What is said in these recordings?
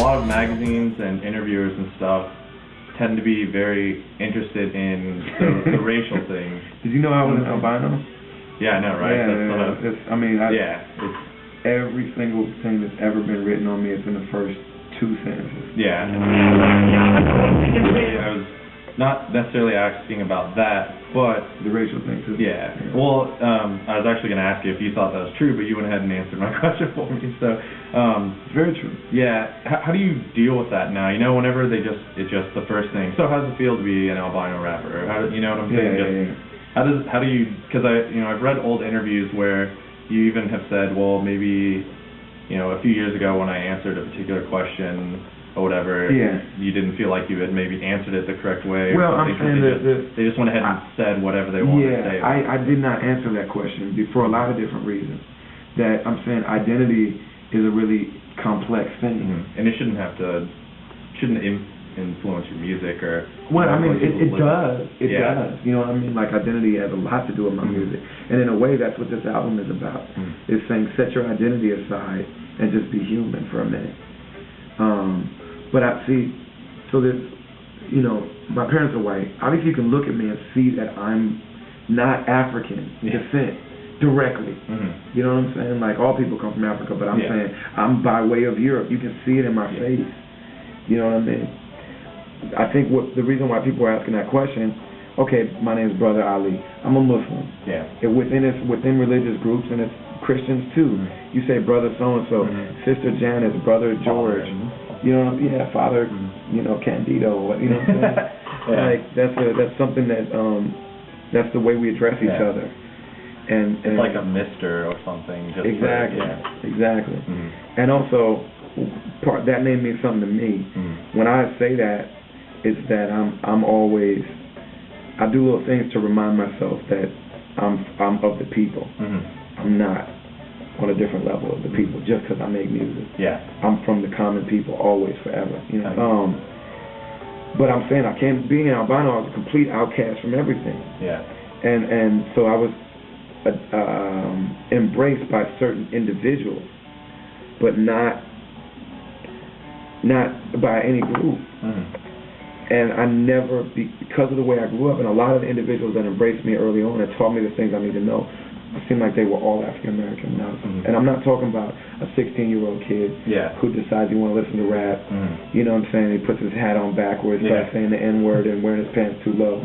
lot of magazines and interviewers and stuff tend to be very interested in the racial things. Did you know I was an albino? Yeah, I know, right? Yeah, it's every single thing that's ever been written on me is in the first 2 sentences. Yeah. I was not necessarily asking about that, but the racial thing too. Yeah. Well, I was actually going to ask you if you thought that was true, but you went ahead and answered my question for me. So, it's very true. Yeah. How do you deal with that now? You know, whenever it's just the first thing. So, how does it feel to be an albino rapper? You know what I'm saying? How do you? Because I've read old interviews where you even have said, well, maybe, a few years ago when I answered a particular question or whatever, you didn't feel like you had maybe answered it the correct way. Well, I'm saying they just went ahead and said whatever they wanted to say. I did not answer that question for a lot of different reasons. That I'm saying identity is a really complex thing, and it shouldn't influence your music or. Well, I mean, it does. It does. You know what I mean? Like, identity has a lot to do with my music, and in a way, that's what this album is about. It's saying set your identity aside and just be human for a minute. But I see, so that, my parents are white. Obviously, you can look at me and see that I'm not African descent directly. You know what I'm saying? Like, all people come from Africa, but I'm saying I'm by way of Europe. You can see it in my face. You know what I mean? I think the reason why people are asking that question, okay, my name is Brother Ali. I'm a Muslim. Yeah. Within religious groups, and it's Christians too. You say Brother so-and-so, Sister Janice, Brother George. Father, Candido, you know what I'm saying? Like, that's something that, that's the way we address each other. And it's like a mister or something. Just Exactly. And also, that name means something to me. When I say that, it's that I'm always, I do little things to remind myself that I'm of the people. I'm not on a different level of the people just because I make music. Yeah. I'm from the common people, always, forever. But I'm saying being an albino, I was a complete outcast from everything. Yeah. And so I was embraced by certain individuals, but not by any group. And I never, because of the way I grew up, and a lot of the individuals that embraced me early on and taught me the things I need to know, it seemed like they were all African American now. And I'm not talking about a 16-year-old kid who decides he want to listen to rap. You know what I'm saying? He puts his hat on backwards, starts saying the N-word and wearing his pants too low.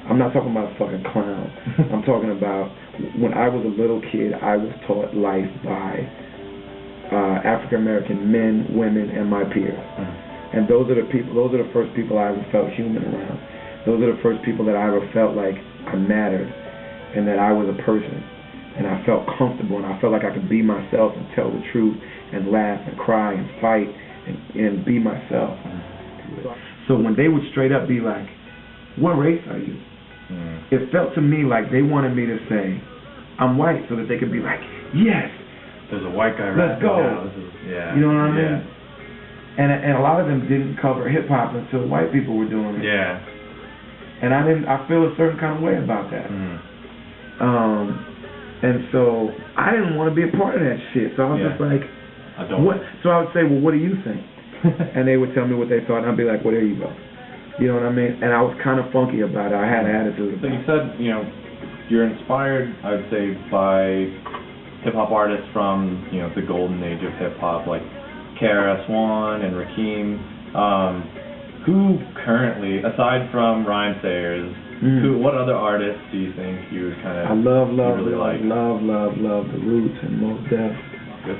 I'm not talking about a fucking clown. I'm talking about when I was a little kid, I was taught life by African American men, women, and my peers. And those are the first people I ever felt human around. Those are the first people that I ever felt like I mattered and that I was a person. And I felt comfortable, and I felt like I could be myself and tell the truth and laugh and cry and fight and be myself. So when they would straight up be like, what race are you? It felt to me like they wanted me to say, I'm white, so that they could be like, yes, there's a white guy let's go. You know what I mean? And a lot of them didn't cover hip-hop until white people were doing it. Yeah. And I feel a certain kind of way about that. And so I didn't want to be a part of that shit. So I was just like, what? So I would say, well, what do you think? And they would tell me what they thought, and I'd be like, well, there you go. You know what I mean? And I was kind of funky about it. I had an attitude. So you said, you're inspired, I'd say, by hip-hop artists from, the golden age of hip-hop, like KRS-One and Rakim. Who currently, aside from Rhyme Sayers, what other artists do you think you would kind of love like? Love The Roots and Mos Def. Good.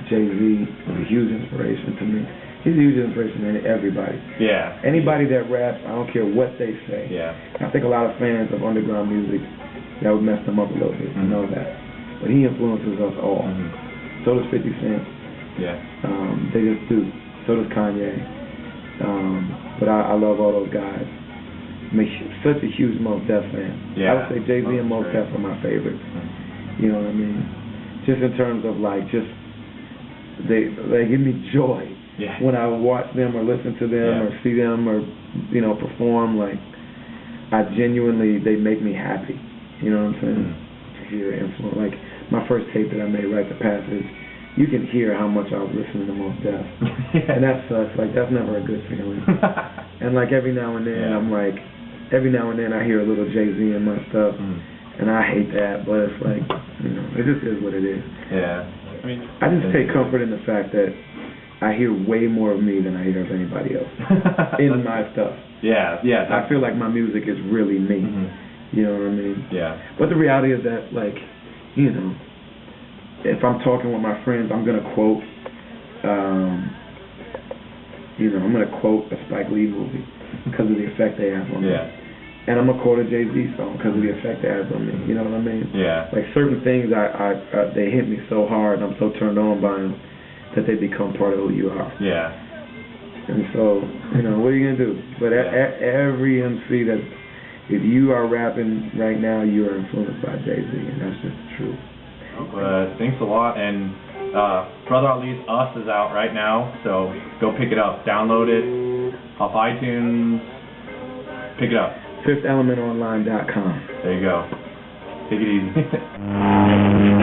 Jay-Z was a huge inspiration to me. He's a huge inspiration to everybody. Yeah. Anybody that raps, I don't care what they say. Yeah. I think a lot of fans of underground music, that would mess them up a little bit to know that. But he influences us all. So does 50 Cent. Yeah. They just do. So does Kanye. But I love all those guys. I'm such a huge Mos Def fan. Yeah. I would say Jay-Z and Mos Def are my favorites. You know what I mean? Just in terms of they give me joy when I watch them or listen to them or see them or perform. Like, they make me happy. You know what I'm saying? To hear influence. Like my first tape that I made, Rite the Passage, you can hear how much I was listening to Mos Def. Yeah. And that sucks. Like, that's never a good feeling. And, like, every now and then, I'm like, every now and then I hear a little Jay-Z in my stuff, and I hate that, but it's like, you know, it just is what it is. Yeah. I mean, I just take comfort in the fact that I hear way more of me than I hear of anybody else in my stuff. Yeah, yeah. I feel like my music is really me. You know what I mean? Yeah. But the reality is that, like, you know, if I'm talking with my friends, I'm gonna quote, I'm gonna quote a Spike Lee movie because of the effect they have on me. Yeah. And I'm gonna quote a Jay-Z song because of the effect it has on me. You know what I mean? Yeah. Like certain things, they hit me so hard, and I'm so turned on by them that they become part of who you are. Yeah. And so, you know, what are you gonna do? But every MC that, if you are rapping right now, you are influenced by Jay-Z, and that's just the truth. Thanks a lot, and Brother Ali's Us is out right now, so go pick it up. Download it off iTunes. Pick it up. FifthElementOnline.com. There you go. Take it easy.